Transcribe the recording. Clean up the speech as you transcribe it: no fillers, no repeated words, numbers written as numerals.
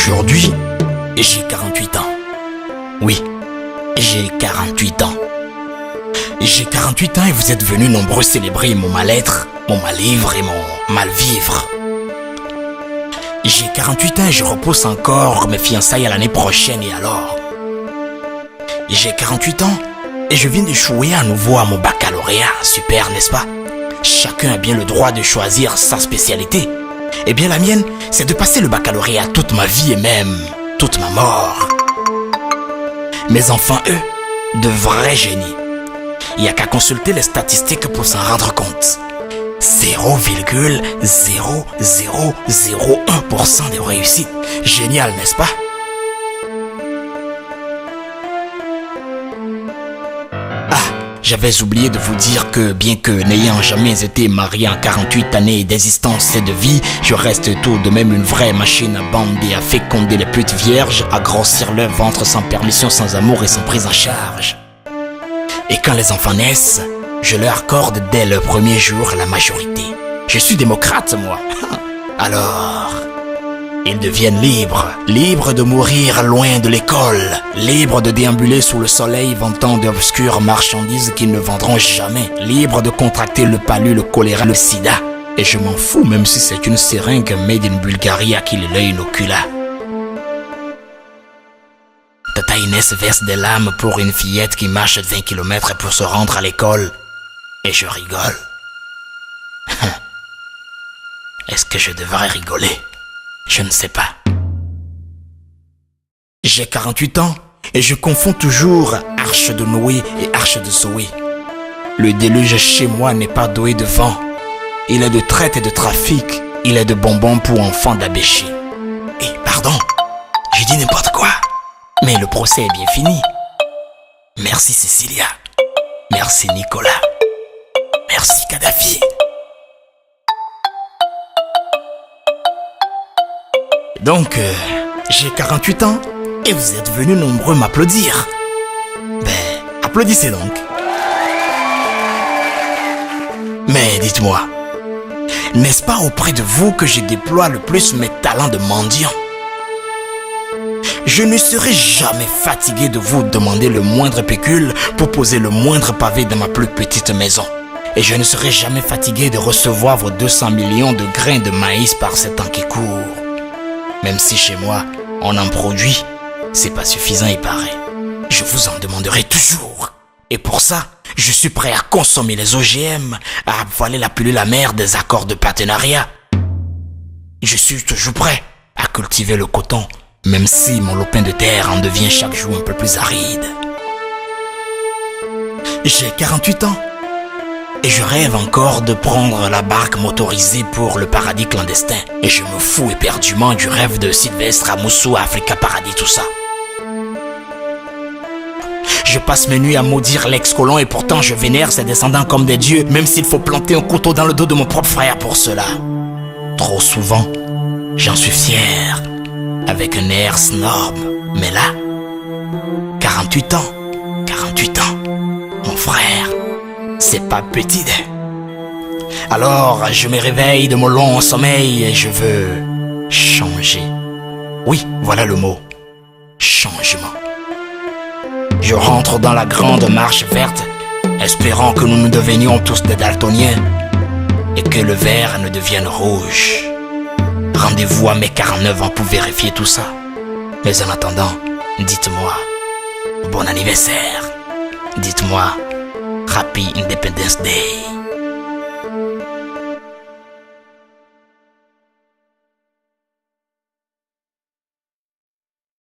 Aujourd'hui, j'ai 48 ans. Oui, j'ai 48 ans. J'ai 48 ans et vous êtes venus nombreux célébrer mon mal-être, mon mal-vivre et mon mal-vivre. J'ai 48 ans et je repousse encore mes fiançailles à l'année prochaine et alors. J'ai 48 ans et je viens d'échouer à nouveau à mon baccalauréat. Super, n'est-ce pas? Chacun a bien le droit de choisir sa spécialité. Eh bien la mienne, c'est de passer le baccalauréat toute ma vie et même toute ma mort. Mes enfants, eux, de vrais génies. Il n'y a qu'à consulter les statistiques pour s'en rendre compte. 0,0001% de réussite. Génial, n'est-ce pas? J'avais oublié de vous dire que bien que n'ayant jamais été marié en 48 années d'existence et de vie, je reste tout de même une vraie machine à bander, à féconder les petites vierges, à grossir leur ventre sans permission, sans amour et sans prise en charge. Et quand les enfants naissent, je leur accorde dès le premier jour la majorité. Je suis démocrate, moi. Alors, ils deviennent libres. Libres de mourir loin de l'école. Libres de déambuler sous le soleil vantant d'obscures marchandises qu'ils ne vendront jamais. Libres de contracter le palu, le choléra, le sida. Et je m'en fous même si c'est une seringue made in Bulgarie à qui l'œil inocula. Tata Inès verse des larmes pour une fillette qui marche 20 km pour se rendre à l'école. Et je rigole. Est-ce que je devrais rigoler? Je ne sais pas. J'ai 48 ans et je confonds toujours arche de Noé et arche de Zoé. Le déluge chez moi n'est pas doué de vent. Il est de traite et de trafic. Il est de bonbons pour enfants d'abéché. Et pardon, j'ai dit n'importe quoi. Mais le procès est bien fini. Merci Cécilia. Merci Nicolas. Merci Kadhafi. Donc, j'ai 48 ans et vous êtes venus nombreux m'applaudir. Ben, applaudissez donc. Mais dites-moi, n'est-ce pas auprès de vous que je déploie le plus mes talents de mendiant? Je ne serai jamais fatigué de vous demander le moindre pécule pour poser le moindre pavé dans ma plus petite maison. Et je ne serai jamais fatigué de recevoir vos 200 millions de grains de maïs par ces temps qui courent. Même si chez moi, on en produit, c'est pas suffisant il paraît. Je vous en demanderai toujours. Et pour ça, je suis prêt à consommer les OGM, à avaler la pilule amère des accords de partenariat. Je suis toujours prêt à cultiver le coton, même si mon lopin de terre en devient chaque jour un peu plus aride. J'ai 48 ans. Et je rêve encore de prendre la barque motorisée pour le paradis clandestin. Et je me fous éperdument du rêve de Sylvestre à Moussou, Africa Paradis, tout ça. Je passe mes nuits à maudire l'ex-colon et pourtant je vénère ses descendants comme des dieux, même s'il faut planter un couteau dans le dos de mon propre frère pour cela. Trop souvent, j'en suis fier, avec un air snob. Mais là, 48 ans, mon frère. C'est pas petit. Alors, je me réveille de mon long sommeil et je veux changer. Oui, voilà le mot. Changement. Je rentre dans la grande marche verte, espérant que nous devenions tous des daltoniens et que le vert ne devienne rouge. Rendez-vous à mes 49 ans pour vérifier tout ça. Mais en attendant, dites-moi, bon anniversaire. Dites-moi, Happy Independence Day.